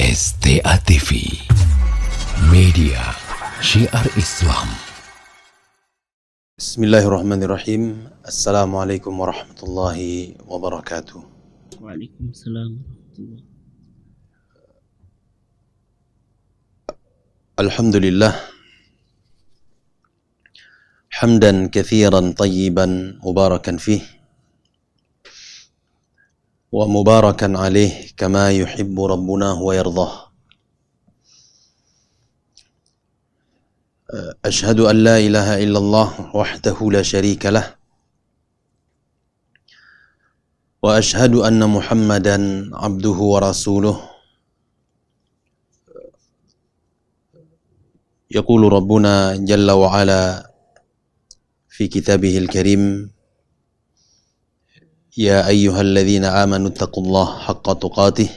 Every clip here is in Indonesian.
STA TV, media syiar Islam. Bismillahirrahmanirrahim. Assalamualaikum warahmatullahi wabarakatuh. Waalaikumsalam warahmatullahi. Alhamdulillah. Hamdan katsiran tayyiban mubarakan fih. Wa mubarakan alaih kama yuhibbu rabbuna wa yardah. Ashhadu an la ilaha illallah wahdahu la syarika lah. Wa ashhadu anna Muhammadan abduhu wa rasuluh. Yaqulu rabbuna jalla wa ala fi kitabihil karim, ya ayyuhalladzina amanu taqullaha haqqa tuqatih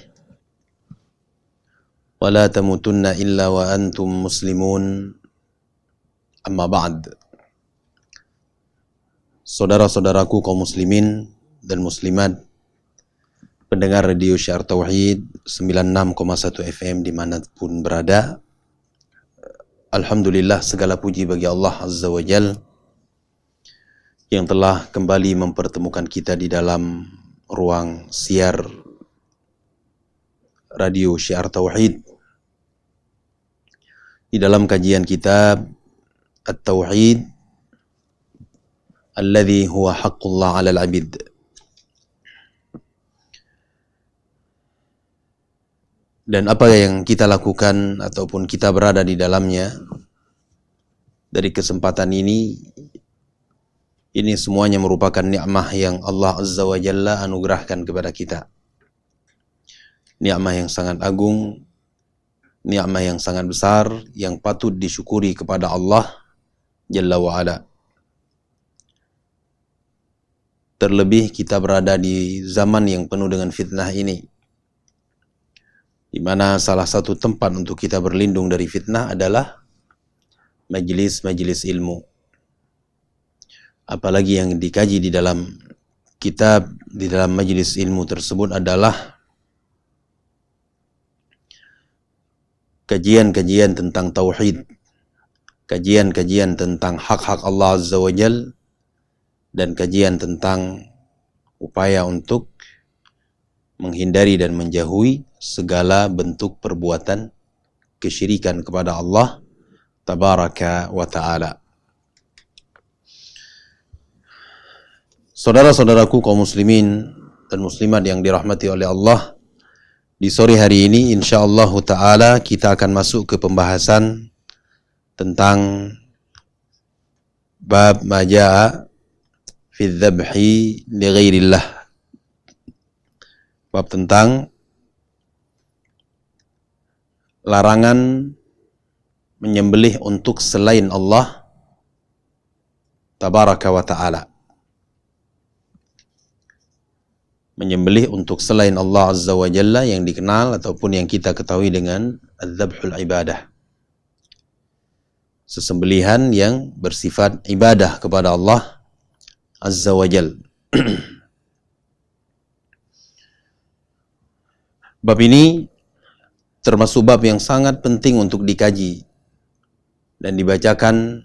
wa la tamutunna illa wa antum muslimun. Amma ba'd. Saudara-saudaraku kaum muslimin dan muslimat, pendengar radio Syiar Tauhid 96,1 FM dimanapun berada, alhamdulillah, segala puji bagi Allah Azza wa Jal yang telah kembali mempertemukan kita di dalam ruang siar radio Syiar Tauhid di dalam kajian kitab At-Tauhid alladhi huwa haqqullah 'alal 'abid. Dan apa yang kita lakukan ataupun kita berada di dalamnya dari kesempatan ini semuanya merupakan nikmah yang Allah Azza wa Jalla anugerahkan kepada kita. Nikmah yang sangat agung, nikmah yang sangat besar, yang patut disyukuri kepada Allah Jalla wa Ala. Terlebih kita berada di zaman yang penuh dengan fitnah ini, di mana salah satu tempat untuk kita berlindung dari fitnah adalah majelis-majelis ilmu. Apalagi yang dikaji di dalam kitab, di dalam majelis ilmu tersebut adalah kajian-kajian tentang tauhid, kajian-kajian tentang hak-hak Allah Azza wa Jal, dan kajian tentang upaya untuk menghindari dan menjauhi segala bentuk perbuatan kesyirikan kepada Allah Tabaraka wa Ta'ala. Saudara-saudaraku kaum muslimin dan muslimat yang dirahmati oleh Allah, di sore hari ini insyaallah ta'ala kita akan masuk ke pembahasan tentang bab ma jaa fi dzabhi li ghairillah. Bab tentang larangan menyembelih untuk selain Allah Tabaraka wa Ta'ala. Menyembelih untuk selain Allah Azza wa Jalla yang dikenal ataupun yang kita ketahui dengan adzabhul ibadah. Sesembelihan yang bersifat ibadah kepada Allah Azza wa Jalla. Bab ini termasuk bab yang sangat penting untuk dikaji dan dibacakan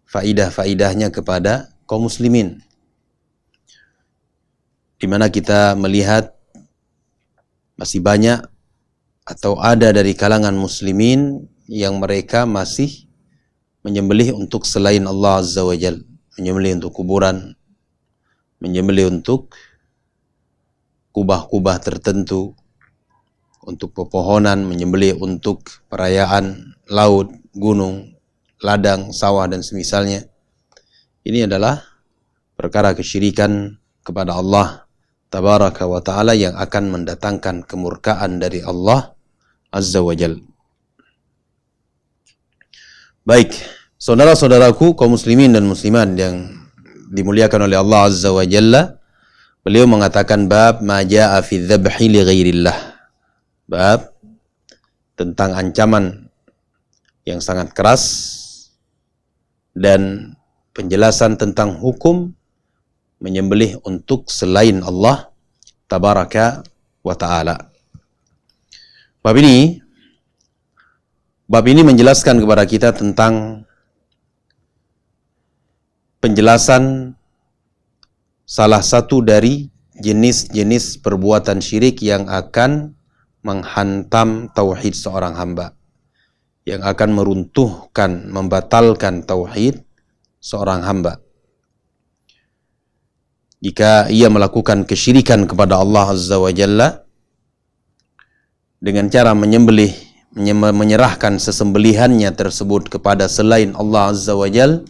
faidah-faidahnya kepada kaum muslimin, di mana kita melihat masih banyak atau ada dari kalangan muslimin yang mereka masih menyembelih untuk selain Allah Azza wa Jal, menyembelih untuk kuburan, menyembelih untuk kubah-kubah tertentu, untuk pepohonan, menyembelih untuk perayaan laut, gunung, ladang, sawah dan semisalnya. Ini adalah perkara kesyirikan kepada Allah Tabaraka wa Ta'ala yang akan mendatangkan kemurkaan dari Allah Azza wa Jal. Baik, saudara-saudaraku kaum muslimin dan muslimat yang dimuliakan oleh Allah Azza wa Jalla, beliau mengatakan bab ma jaa fi dzabhi li ghairillah. Bab tentang ancaman yang sangat keras dan penjelasan tentang hukum menyembelih untuk selain Allah Tabaraka wa Ta'ala. Bab ini menjelaskan kepada kita tentang penjelasan salah satu dari jenis-jenis perbuatan syirik yang akan menghantam tauhid seorang hamba, yang akan meruntuhkan, membatalkan tauhid seorang hamba. Jika ia melakukan kesyirikan kepada Allah Azza wa Jalla dengan cara menyerahkan sesembelihannya tersebut kepada selain Allah Azza wa Jalla,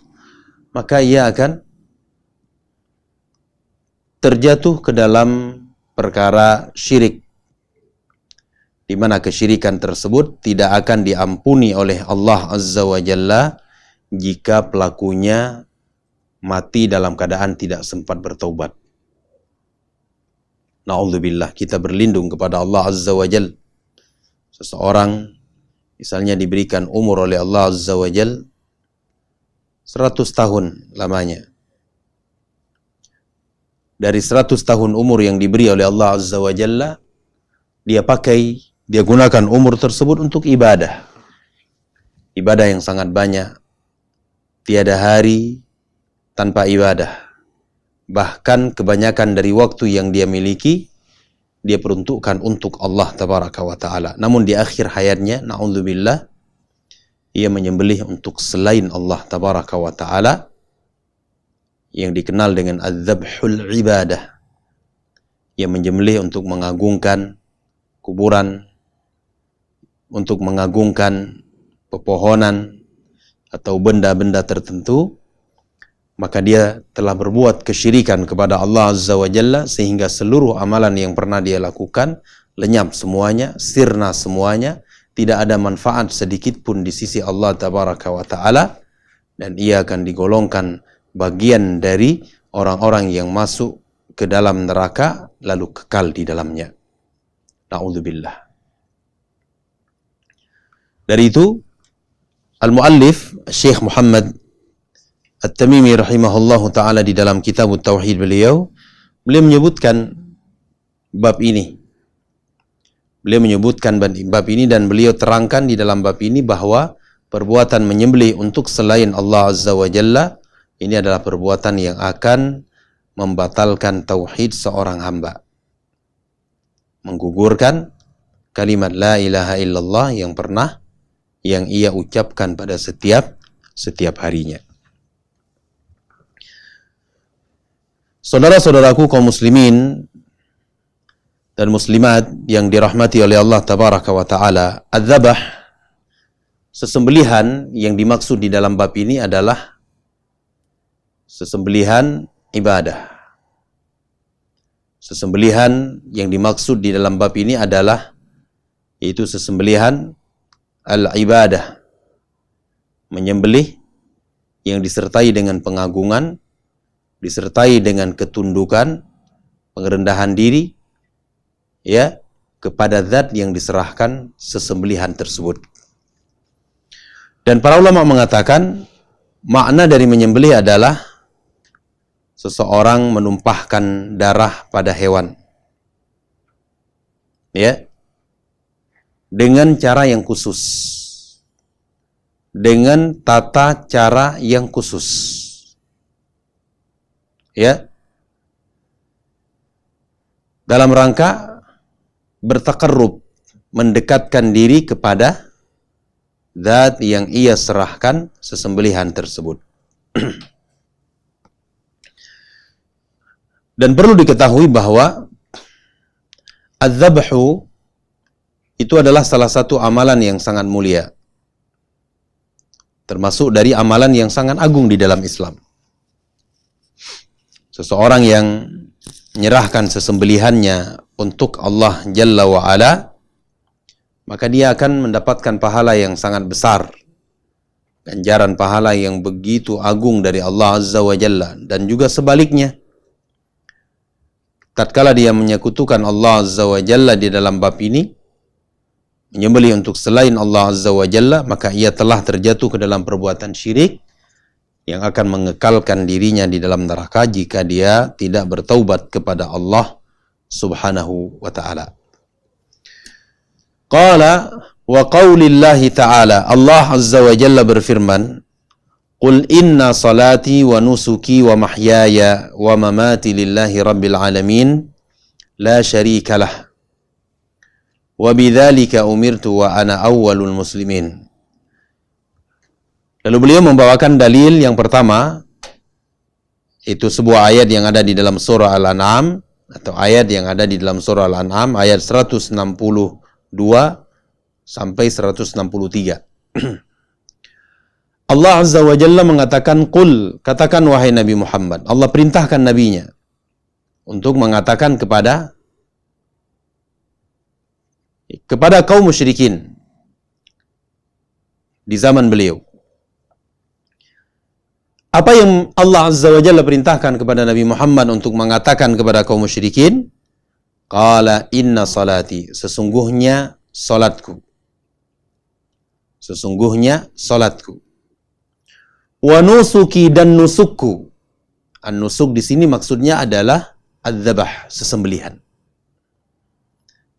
maka ia akan terjatuh ke dalam perkara syirik, di mana kesyirikan tersebut tidak akan diampuni oleh Allah Azza wa Jalla jika pelakunya mati dalam keadaan tidak sempat bertaubat. Na'udzubillah, kita berlindung kepada Allah Azza wa Jalla. Seseorang misalnya diberikan umur oleh Allah Azza wa Jalla 100 tahun lamanya. Dari 100 tahun umur yang diberi oleh Allah Azza wa Jalla, dia gunakan umur tersebut untuk ibadah. Ibadah yang sangat banyak. Tiada hari tanpa ibadah. Bahkan kebanyakan dari waktu yang dia miliki, dia peruntukkan untuk Allah Tabaraka wa Ta'ala. Namun di akhir hayatnya, na'udzubillah, ia menyembelih untuk selain Allah Tabaraka wa Ta'ala, yang dikenal dengan adzabhul ibadah, yang menyembelih untuk mengagungkan kuburan, untuk mengagungkan pepohonan atau benda-benda tertentu, maka dia telah berbuat kesyirikan kepada Allah Azza wa Jalla, sehingga seluruh amalan yang pernah dia lakukan lenyap semuanya, sirna semuanya, tidak ada manfaat sedikit pun di sisi Allah Tabaraka wa Ta'ala, dan ia akan digolongkan bagian dari orang-orang yang masuk ke dalam neraka lalu kekal di dalamnya. Na'udzubillah. Dari itu, al-muallif Syekh Muhammad At-Tamimi rahimahullahu ta'ala di dalam kitab Tauhid beliau menyebutkan bab ini. Beliau menyebutkan bab ini dan beliau terangkan di dalam bab ini bahwa perbuatan menyembelih untuk selain Allah Azza wa Jalla ini adalah perbuatan yang akan membatalkan tauhid seorang hamba. Menggugurkan kalimat la ilaha illallah yang ia ucapkan pada setiap harinya. Saudara-saudaraku kaum muslimin dan muslimat yang dirahmati oleh Allah Tabaraka wa Ta'ala, adzabah, sesembelihan yang dimaksud di dalam bab ini adalah sesembelihan ibadah. Sesembelihan yang dimaksud di dalam bab ini adalah yaitu sesembelihan al-ibadah, menyembelih yang disertai dengan pengagungan, disertai dengan ketundukan, pengerendahan diri, ya, kepada zat yang diserahkan sesembelihan tersebut. Dan para ulama mengatakan makna dari menyembelih adalah seseorang menumpahkan darah pada hewan, ya, dengan cara yang khusus, dengan tata cara yang khusus, ya, dalam rangka bertakarrub, mendekatkan diri kepada zat yang ia serahkan sesembelihan tersebut. Dan perlu diketahui bahwa az-zabhu itu adalah salah satu amalan yang sangat mulia, termasuk dari amalan yang sangat agung di dalam Islam. Seseorang yang menyerahkan sesembelihannya untuk Allah Jalla wa Ala, maka dia akan mendapatkan pahala yang sangat besar, ganjaran pahala yang begitu agung dari Allah Azza wa Jalla. Dan juga sebaliknya, tatkala dia menyekutukan Allah Azza wa Jalla di dalam bab ini, menyembelih untuk selain Allah Azza wa Jalla, maka ia telah terjatuh ke dalam perbuatan syirik yang akan mengekalkan dirinya di dalam neraka jika dia tidak bertaubat kepada Allah Subhanahu wa ta'ala. Qala wa qaulillahi ta'ala, Allah Azza wa Jalla berfirman, Qul inna salati wa nusuki wa mahyaya wa mamati lillahi rabbil alamin la syarika lah wa bidzalika umirtu wa ana awwalul muslimin. Lalu beliau membawakan dalil yang pertama, itu sebuah ayat yang ada di dalam surah Al-An'am, atau ayat yang ada di dalam surah Al-An'am, ayat 162 sampai 163. Allah Azza wa Jalla mengatakan, Qul, katakan wahai Nabi Muhammad. Allah perintahkan nabinya untuk mengatakan kepada kaum musyrikin di zaman beliau. Apa yang Allah Azza wa Jalla perintahkan kepada Nabi Muhammad untuk mengatakan kepada kaum musyrikin? Qala inna salati, sesungguhnya salatku. Sesungguhnya salatku. Wa nusuki, dan nusukku. An-nusuk di sini maksudnya adalah adzabah, sesembelihan.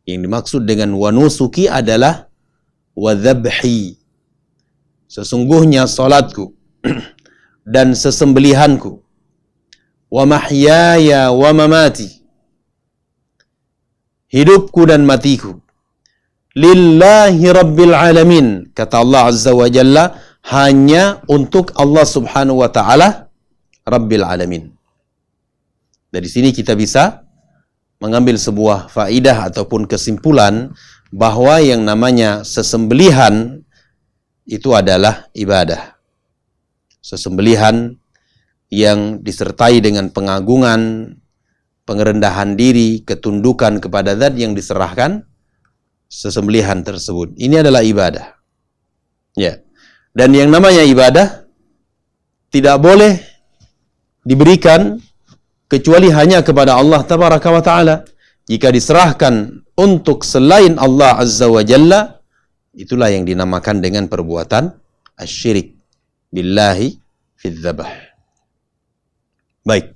Yang dimaksud dengan wa nusuki adalah wa dzabhi. Sesungguhnya salatku dan sesembelihanku. Wa mahyaya wa mamati, hidupku dan matiku. Lillahi rabbil alamin, kata Allah Azza wa Jalla, hanya untuk Allah Subhanahu wa Ta'ala, Rabbil Alamin. Dari sini kita bisa mengambil sebuah faidah ataupun kesimpulan bahwa yang namanya sesembelihan itu adalah ibadah. Sesembelihan yang disertai dengan pengagungan, pengerendahan diri, ketundukan kepada zat yang diserahkan sesembelihan tersebut. Ini adalah ibadah. Ya. Dan yang namanya ibadah tidak boleh diberikan kecuali hanya kepada Allah Tabaraka wa Ta'ala. Jika diserahkan untuk selain Allah Azza wa Jalla, itulah yang dinamakan dengan perbuatan asyirik billahi fil dzabh. Baik.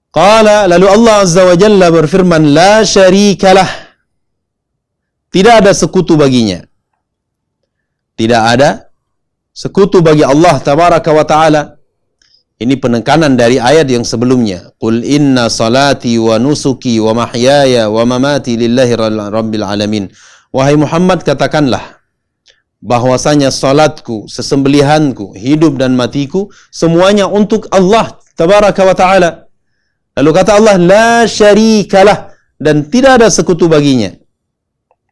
Qala, lalu Allah Azza wa Jalla berfirman, la syarikalah, tidak ada sekutu baginya. Tidak ada sekutu bagi Allah Tabaraka wa Ta'ala. Ini penekanan dari ayat yang sebelumnya. Qul inna salati wa nusuki wa mahyaya wa mamati lillahi rabbil alamin. Wahai Muhammad, katakanlah bahwasanya salatku, sesembelihanku, hidup dan matiku semuanya untuk Allah Tabaraka wa Ta'ala. Lalu kata Allah, la syarikalah, dan tidak ada sekutu baginya.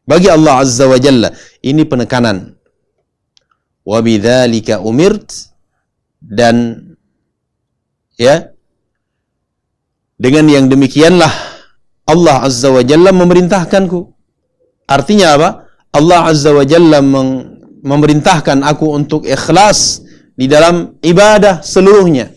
Bagi Allah Azza wa Jalla. Ini penekanan. Wa bidzalika umirt, dan ya, dengan yang demikianlah Allah Azza wa Jalla memerintahkanku. Artinya apa? Allah Azza wa Jalla memerintahkan aku untuk ikhlas di dalam ibadah seluruhnya,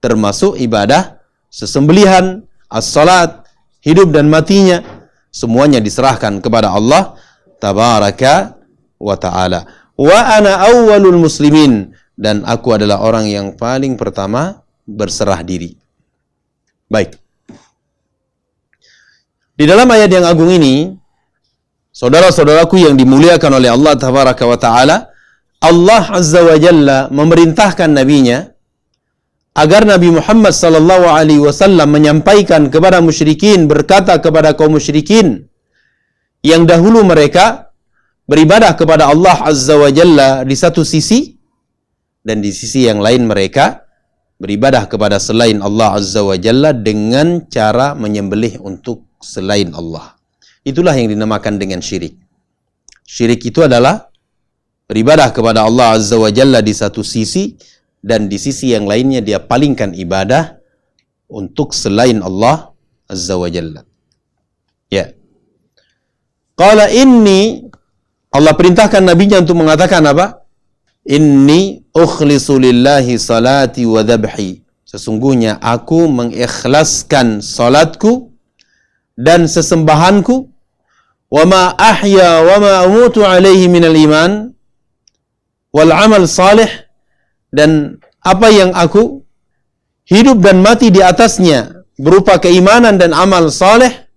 termasuk ibadah sesembelihan, as-salat, hidup dan matinya, semuanya diserahkan kepada Allah Tabaraka wa Ta'ala. Wa ana awwalul muslimin, dan aku adalah orang yang paling pertama berserah diri. Baik. Di dalam ayat yang agung ini, saudara-saudaraku yang dimuliakan oleh Allah Tabaraka wa Ta'ala, Allah Azza wa Jalla memerintahkan nabinya agar Nabi Muhammad sallallahu alaihi wasallam menyampaikan kepada musyrikin, berkata kepada kaum musyrikin yang dahulu mereka beribadah kepada Allah Azza wa Jalla di satu sisi, dan di sisi yang lain mereka beribadah kepada selain Allah Azza wa Jalla dengan cara menyembelih untuk selain Allah. Itulah yang dinamakan dengan syirik. Syirik itu adalah beribadah kepada Allah Azza wa Jalla di satu sisi, dan di sisi yang lainnya dia palingkan ibadah untuk selain Allah Azza wa Jalla. Ya. Qala inni, Allah perintahkan nabinya untuk mengatakan apa? Inni ukhlisu lillahi salati wa dzabhi. Sesungguhnya aku mengikhlaskan salatku dan sesembahanku, wa ma ahya wa ma amutu alaihi minal iman wal amal salih, dan apa yang aku hidup dan mati di atasnya berupa keimanan dan amal saleh,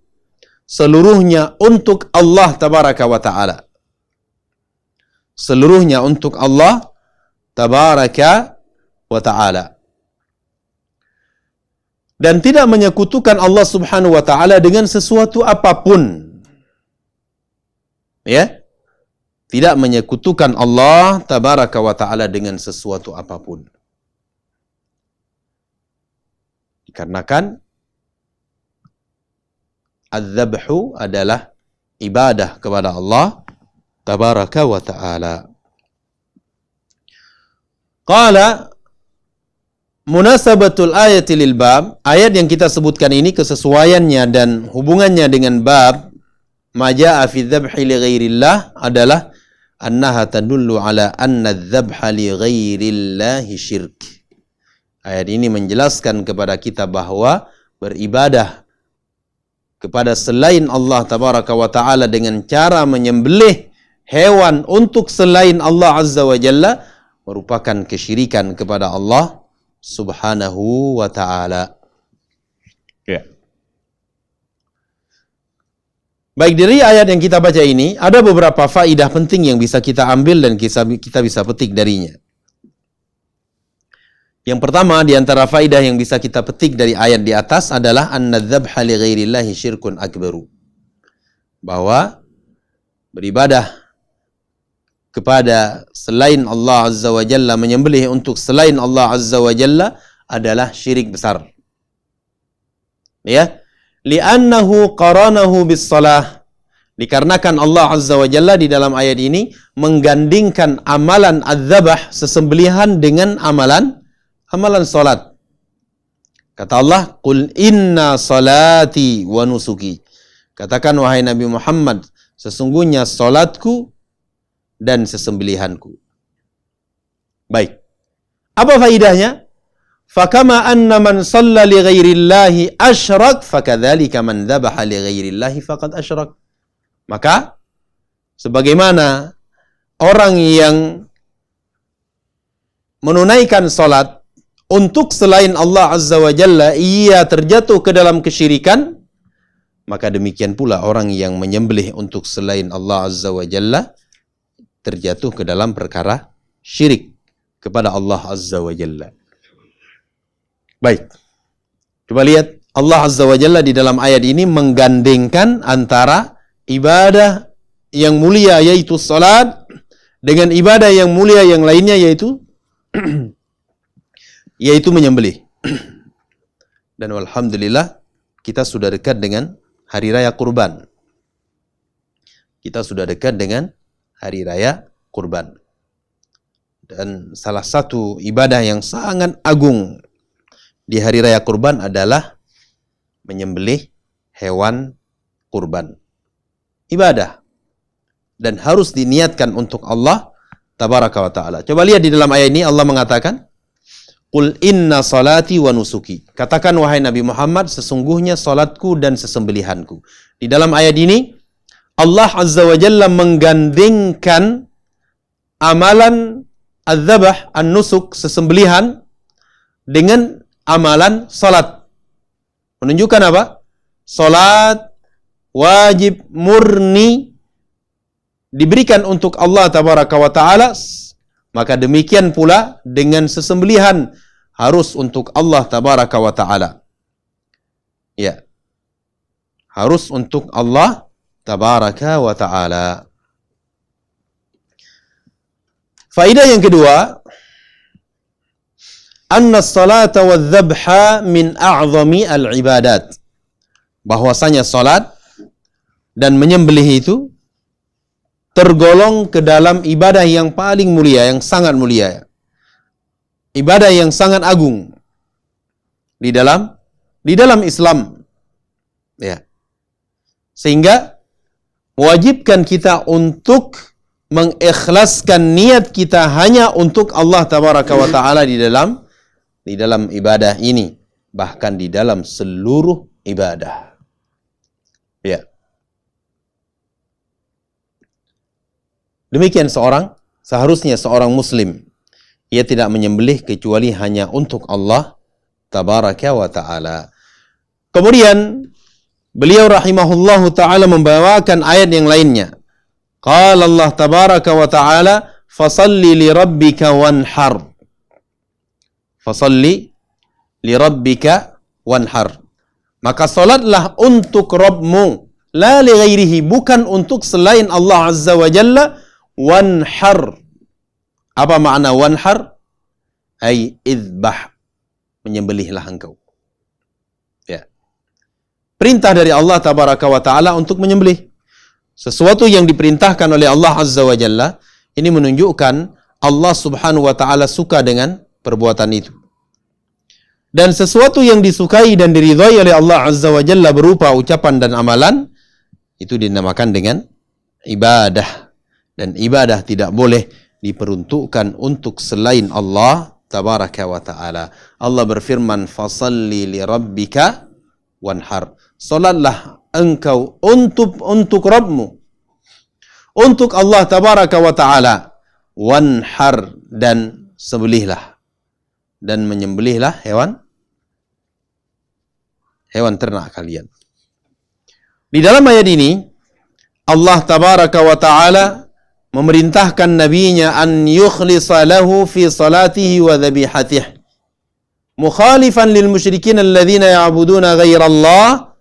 seluruhnya untuk Allah tabaraka wa ta'ala. Seluruhnya untuk Allah tabaraka wa ta'ala. Dan tidak menyekutukan Allah subhanahu wa ta'ala dengan sesuatu apapun. Ya? Tidak menyekutukan Allah tabaraka wa ta'ala dengan sesuatu apapun. Dikarenakan az-zabhu adalah ibadah kepada Allah tabaraka wa ta'ala. Qala munasabatul ayati lil bab, ayat yang kita sebutkan ini kesesuaiannya dan hubungannya dengan bab maja'a fi dzabhi li ghairillah adalah annaha tadullu ala anna dzabha li ghairillahi syirk. Ayat ini menjelaskan kepada kita bahwa beribadah kepada selain Allah tabaraka wa ta'ala dengan cara menyembelih hewan untuk selain Allah azza wa jalla merupakan kesyirikan kepada Allah subhanahu wa ta'ala. Ya. Baik, dari ayat yang kita baca ini, ada beberapa faidah penting yang bisa kita ambil dan kita bisa petik darinya. Yang pertama, di antara faidah yang bisa kita petik dari ayat di atas adalah anna dzabha li ghairillahi syirkun akbaru. Bahwa beribadah kepada selain Allah azza wa jalla, menyembelih untuk selain Allah azza wa jalla adalah syirik besar. Ya. Li'annahu qaranahu bis salah. Dikarenakan Allah azza wa jalla di dalam ayat ini menggandingkan amalan az-zabah, sesembelihan, dengan amalan salat. Kata Allah, "Qul inna salati wa nusuki." Katakan wahai Nabi Muhammad, sesungguhnya salatku dan sesembelihanku. Baik. Apa faidahnya? Fakama anna man shalla li ghairillahi asyrak, fakadzalika man dzabaha li ghairillahi faqad asyrak. Maka sebagaimana orang yang menunaikan salat untuk selain Allah azza wa jalla ia terjatuh ke dalam kesyirikan, maka demikian pula orang yang menyembelih untuk selain Allah azza wa jalla terjatuh ke dalam perkara syirik kepada Allah azza wa jalla. Baik. Coba lihat, Allah azza wa jalla di dalam ayat ini menggandengkan antara ibadah yang mulia yaitu salat dengan ibadah yang mulia yang lainnya yaitu menyembelih. Dan alhamdulillah kita sudah dekat dengan hari raya kurban. Kita sudah dekat dengan hari raya kurban. Dan salah satu ibadah yang sangat agung di hari raya kurban adalah menyembelih hewan kurban. Ibadah. Dan harus diniatkan untuk Allah tabaraka wa ta'ala. Coba lihat di dalam ayat ini Allah mengatakan, "Qul inna salati wa nusuki." Katakan wahai Nabi Muhammad, sesungguhnya salatku dan sesembelihanku. Di dalam ayat ini Allah azza wa jalla menggandengkan amalan az-zabah, an-nusuk, sesembelihan dengan amalan salat. Menunjukkan apa? Salat wajib murni diberikan untuk Allah tabaraka wa ta'ala, maka demikian pula dengan sesembelihan harus untuk Allah tabaraka wa ta'ala. Ya. Harus untuk Allah tabaraka wa ta'ala. Faedah yang kedua, anna salata wa dzabha min a'zami al-ibadat. Bahwasanya salat dan menyembelih itu tergolong ke dalam ibadah yang paling mulia, yang sangat mulia. Ibadah yang sangat agung di dalam Islam. Ya. Sehingga mewajibkan kita untuk mengikhlaskan niat kita hanya untuk Allah tabaraka wa ta'ala di dalam ibadah ini, bahkan di dalam seluruh ibadah. Ya. Demikian seharusnya seorang muslim, ia tidak menyembelih kecuali hanya untuk Allah tabaraka wa ta'ala. Kemudian beliau rahimahullahu ta'ala membawakan ayat yang lainnya. Qala Allah tabaraka wa ta'ala, fasalli li rabbika wanhar. Fasalli li rabbika wanhar. Maka salatlah untuk Rabbmu, la li ghairihi, bukan untuk selain Allah Azza wa Jalla. Wanhar. Apa makna wanhar? Ay idbah, menyembelihlah engkau. Ya. Perintah dari Allah tabaraka wa ta'ala untuk menyembelih. Sesuatu yang diperintahkan oleh Allah Azza wa Jalla, ini menunjukkan Allah subhanahu wa ta'ala suka dengan perbuatan itu. Dan sesuatu yang disukai dan diridhai oleh Allah Azza wa Jalla berupa ucapan dan amalan, itu dinamakan dengan ibadah. Dan ibadah tidak boleh diperuntukkan untuk selain Allah tabaraka wa ta'ala. Allah berfirman, fasalli li rabbika wanhar. Salatlah engkau untuk Rabbmu, untuk Allah tabaraka wa ta'ala. Wanhar, dan sembelihlah, dan menyembelihlah hewan ternak kalian. Di dalam ayat ini Allah tabaraka wa ta'ala memerintahkan nabinya an yukhlisa lahu fi salatihi wa dhabihatihi, mukhalifan lil musyrikin alladhina ya'buduna ghairallah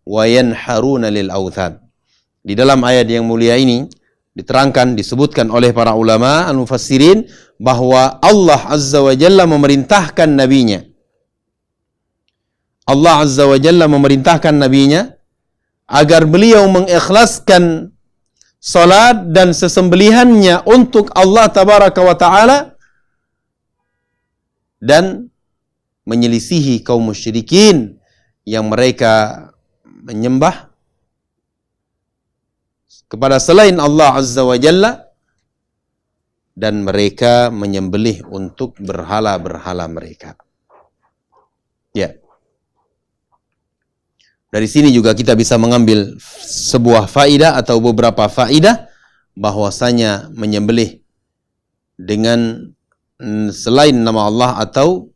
wa yanharuna lil awthan. Di dalam ayat yang mulia ini diterangkan, disebutkan oleh para ulama al-mufassirin bahwa Allah Azza wa Jalla memerintahkan nabinya. Allah Azza wa Jalla memerintahkan nabinya agar beliau mengikhlaskan salat dan sesembelihannya untuk Allah tabaraka wa ta'ala, dan menyelisihi kaum musyrikin yang mereka menyembah kepada selain Allah Azza wa Jalla, dan mereka menyembelih untuk berhala-berhala mereka. Ya. Dari sini juga kita bisa mengambil sebuah faidah atau beberapa faidah, bahwasanya menyembelih dengan selain nama Allah atau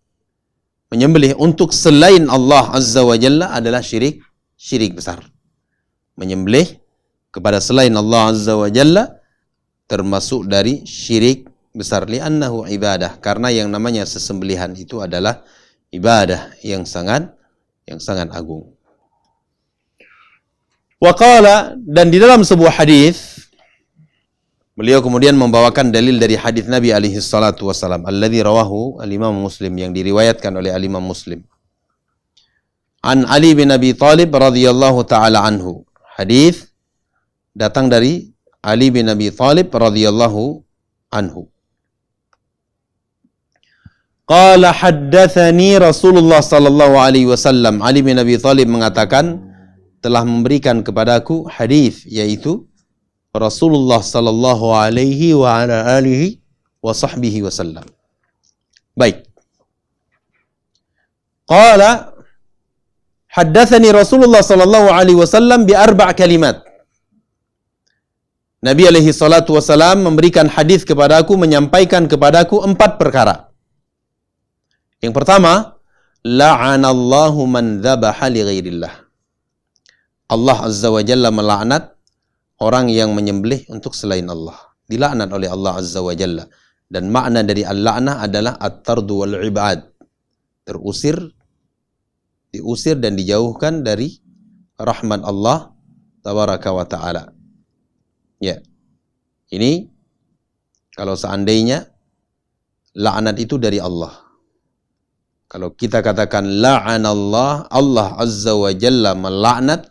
menyembelih untuk selain Allah Azza wa Jalla adalah syirik besar. Menyembelih kepada selain Allah Azza wa Jalla termasuk dari syirik besar, li'annahu ibadah, karena yang namanya sesembelihan itu adalah ibadah yang sangat agung. Waqala, dan di dalam sebuah hadis beliau kemudian membawakan dalil dari hadis Nabi alaihi salatu wasalam, alladzi rawahu al-Imam Muslim, yang diriwayatkan oleh al-Imam Muslim. An Ali bin Abi Thalib radhiyallahu taala anhu. Hadis datang dari Ali bin Abi Thalib radhiyallahu anhu. Qala haddatsani Rasulullah sallallahu alaihi wasallam. Ali bin Abi Thalib mengatakan, telah memberikan kepadaku hadis, yaitu Rasulullah sallallahu alaihi wa ala alihi wa sahbihi wasallam. Baik. Qala haddatsani Rasulullah sallallahu alaihi wasallam bi arba' kalimat. Nabi alaihi salatu wasallam memberikan hadis kepadaku, menyampaikan kepadaku 4 perkara. Yang pertama, la'anallahu man dzabaha li ghairillah. Allah Azza wa Jalla melaknat orang yang menyembelih untuk selain Allah. Dilaknat oleh Allah Azza wa Jalla. Dan makna dari al-la'nah adalah at-tardu wal-ibad. Diusir dan dijauhkan dari rahmat Allah tabaraka wa ta'ala. Ya. Ini kalau seandainya laknat itu dari Allah. Kalau kita katakan la'anallah, Allah Azza wa Jalla melaknat,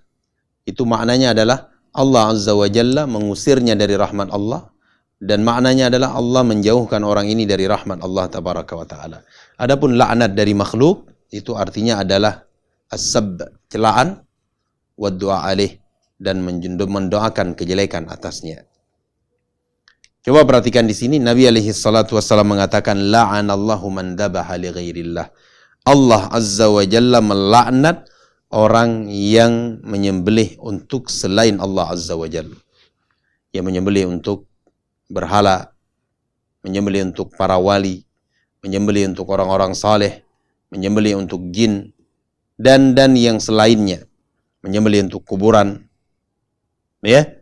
itu maknanya adalah Allah Azza wa Jalla mengusirnya dari rahmat Allah, dan maknanya adalah Allah menjauhkan orang ini dari rahmat Allah tabaraka wa ta'ala. Adapun laknat dari makhluk, itu artinya adalah as-sab, celaan, wa du'a alaih, dan mendoakan kejelekan atasnya. Coba perhatikan di sini, Nabi alaihi salatu wasallam mengatakan la'anallahu man dzabaha li ghairillah. Allah Azza wa Jalla melaknat orang yang menyembelih untuk selain Allah Azza wa Jalla. Yang menyembelih untuk berhala, menyembelih untuk para wali, menyembelih untuk orang-orang saleh, menyembelih untuk jin, dan yang selainnya. menyembelih untuk kuburan. Ya.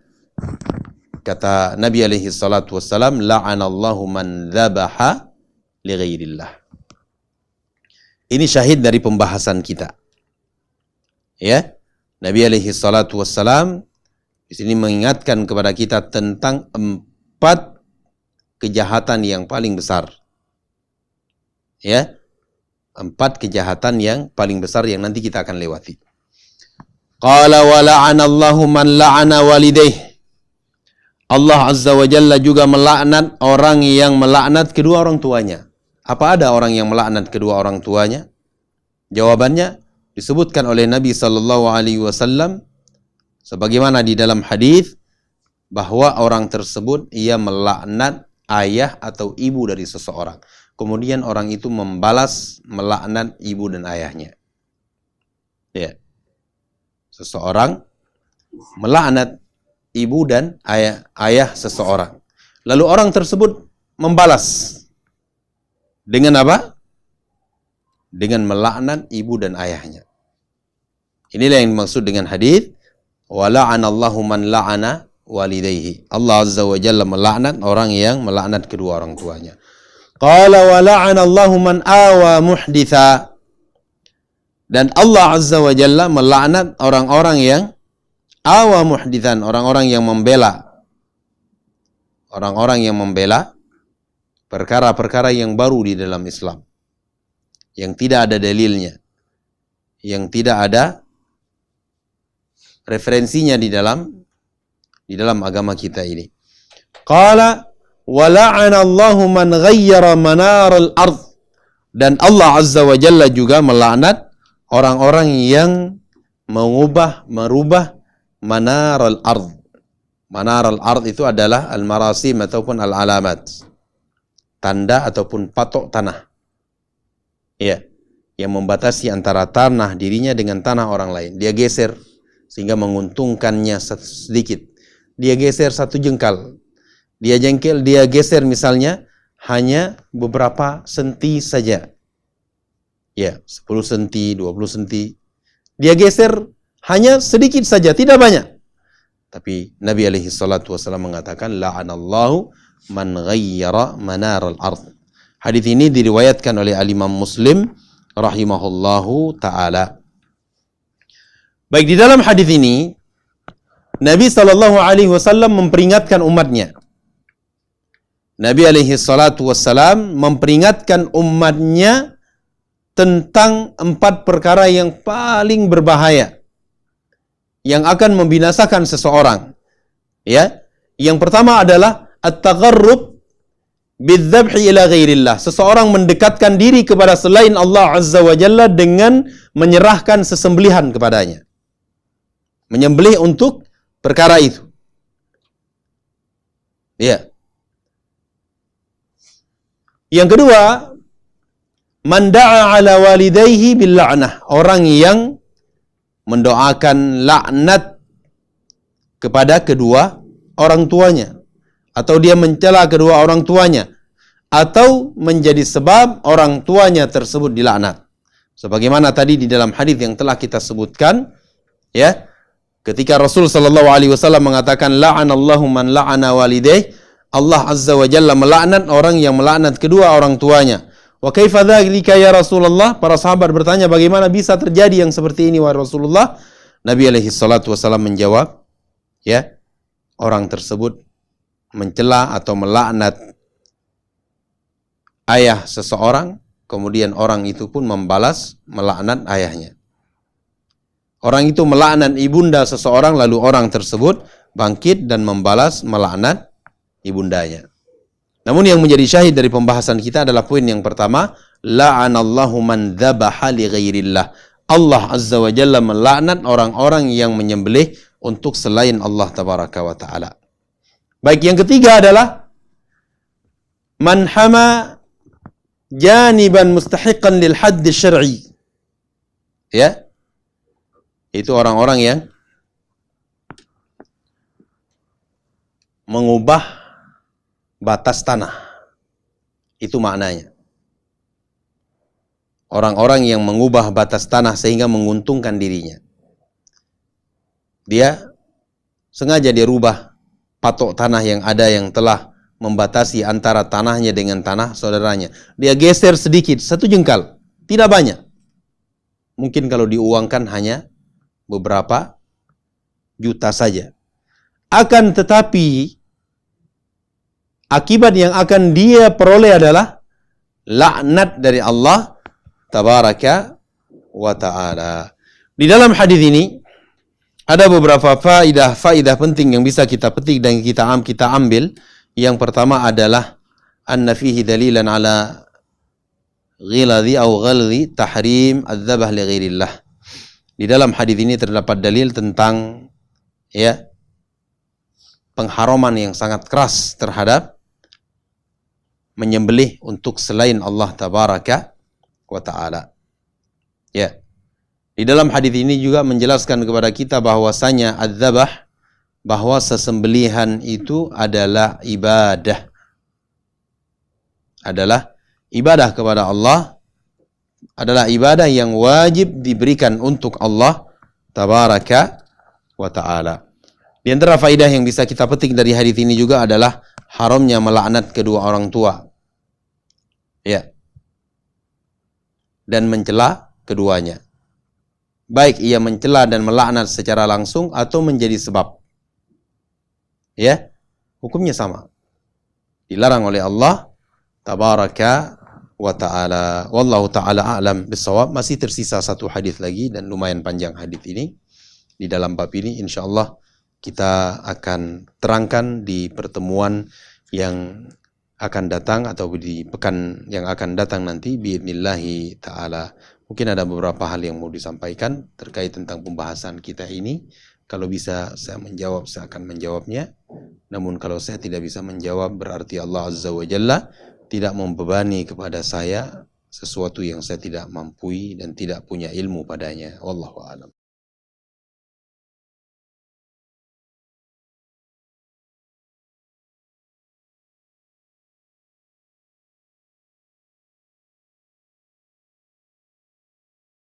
Kata Nabi alaihi salatu wassalam, la'anallahu man dzabaha li ghairillah. Ini syahid dari pembahasan kita. Ya. Nabi alaihi salatu wassalam di sini mengingatkan kepada kita tentang 4 kejahatan yang paling besar. Ya. 4 kejahatan yang paling besar yang nanti kita akan lewati. Qala wa la'anallahu man la'ana walidayh. Allah Azza wa Jalla juga melaknat orang yang melaknat kedua orang tuanya. Apa ada orang yang melaknat kedua orang tuanya? Jawabannya disebutkan oleh Nabi sallallahu alaihi wasallam sebagaimana di dalam hadis bahwa orang tersebut ia melaknat ayah atau ibu dari seseorang. Kemudian orang itu membalas melaknat ibu dan ayahnya. Ya. Seseorang melaknat ibu dan ayah seseorang. Lalu orang tersebut membalas dengan apa? Dengan melaknat ibu dan ayahnya. Inilah yang dimaksud dengan hadis wa la'anallahu man la'ana walidayhi. Allah Azza wa Jalla melaknat orang yang melaknat kedua orang tuanya. Qala wa la'anallahu man awa muhditha. Dan Allah Azza wa Jalla melaknat orang-orang yang awa muhdithan, orang-orang yang membela. Orang-orang yang membela perkara-perkara yang baru di dalam Islam. Yang tidak ada dalilnya. Yang tidak ada referensinya di dalam agama kita ini. Qala wa la'ana Allahu man ghayyara manar al-ard. Dan Allah Azza wa Jalla juga melaknat orang-orang yang merubah manar al-ard. Manar al-ard itu adalah al-marasim ataupun al-alamat. Tanda ataupun patok tanah. Ya, yang membatasi antara tanah dirinya dengan tanah orang lain. Dia geser sehingga menguntungkannya sedikit. Dia geser 1 jengkal. Dia geser misalnya hanya beberapa senti saja. Ya, 10 senti, 20 senti. Dia geser hanya sedikit saja, tidak banyak. Tapi Nabi alaihi salatu wasallam mengatakan la'anallahu man ghayyara manar al-ard. Hadis ini diriwayatkan oleh Al-Imam Muslim rahimahullahu taala. Baik, di dalam hadis ini Nabi sallallahu alaihi wasallam memperingatkan umatnya. Nabi alaihi salatu wasallam memperingatkan umatnya tentang 4 perkara yang paling berbahaya yang akan membinasakan seseorang. Ya. Yang pertama adalah at-tagharrub bidzabhi ila ghairillah. Seseorang mendekatkan diri kepada selain Allah Azza wa Jalla dengan menyerahkan sesembelihan kepadanya. Menyembelih untuk perkara itu. Ya. Yang kedua, man da'a ala walidayhi bil la'nah. Orang yang mendoakan laknat kepada kedua orang tuanya, atau dia mencela kedua orang tuanya, atau menjadi sebab orang tuanya tersebut dilaknat. Sebagaimana tadi di dalam hadis yang telah kita sebutkan, ya, ketika Rasul sallallahu alaihi wasallam mengatakan la'anallahu man la'ana walidayh, Allah Azza wa Jalla melaknat orang yang melaknat kedua orang tuanya. Wa kaifa dzalika ya Rasulullah? Para sahabat bertanya, bagaimana bisa terjadi yang seperti ini wahai Rasulullah? Nabi alaihi salatu wasallam menjawab, ya, orang tersebut mencela atau melaknat ayah seseorang, kemudian orang itu pun membalas melaknat ayahnya. Orang itu melaknat ibunda seseorang, lalu orang tersebut bangkit dan membalas melaknat ibundanya. Namun yang menjadi syahid dari pembahasan kita adalah poin yang pertama, la'anallahu man dzabaha li ghairillah. Allah Azza wa Jalla melaknat orang-orang yang menyembelih untuk selain Allah tabaraka wa taala. Baik, yang ketiga adalah man hama janiban mustahiqan lil hadd syar'i. Ya. Itu orang-orang yang mengubah batas tanah. Itu maknanya. Orang-orang yang mengubah batas tanah sehingga menguntungkan dirinya. Dia sengaja dia rubah patok tanah yang ada yang telah membatasi antara tanahnya dengan tanah saudaranya. Dia geser sedikit, 1 jengkal, tidak banyak. Mungkin kalau diuangkan hanya beberapa juta saja. Akan tetapi akibat yang akan dia peroleh adalah laknat dari Allah tabaraka wa ta'ala. Di dalam hadis ini ada beberapa faidah penting yang bisa kita petik dan kita ambil. Yang pertama adalah anna fihi dalilan ala ghiladhi atau ghalzi tahrim adzabah li ghairillah. Di dalam hadis ini terdapat dalil tentang pengharaman yang sangat keras terhadap menyembelih untuk selain Allah tabaraka wa ta'ala. Ya. Di dalam hadis ini juga menjelaskan kepada kita bahwasanya adzabah, bahwa sesembelihan itu adalah ibadah. Adalah ibadah kepada Allah, adalah ibadah yang wajib diberikan untuk Allah tabaraka wa ta'ala. Di antara faidah yang bisa kita petik dari hadis ini juga adalah haramnya melaknat kedua orang tua. Ya. Dan mencela keduanya. Baik ia mencela dan melaknat secara langsung atau menjadi sebab. Ya, hukumnya sama. Dilarang oleh Allah tabaraka wa ta'ala. Wallahu ta'ala a'lam bissawab. Masih tersisa 1 hadis lagi dan lumayan panjang hadis ini. Di dalam bab ini insyaallah kita akan terangkan di pertemuan yang akan datang atau di pekan yang akan datang nanti biidnillahi ta'ala. Mungkin ada beberapa hal yang mau disampaikan terkait tentang pembahasan kita ini. Kalau bisa saya menjawab, saya akan menjawabnya. Namun kalau saya tidak bisa menjawab, berarti Allah Azza wa Jalla tidak membebani kepada saya sesuatu yang saya tidak mampu dan tidak punya ilmu padanya. Wallahu a'lam.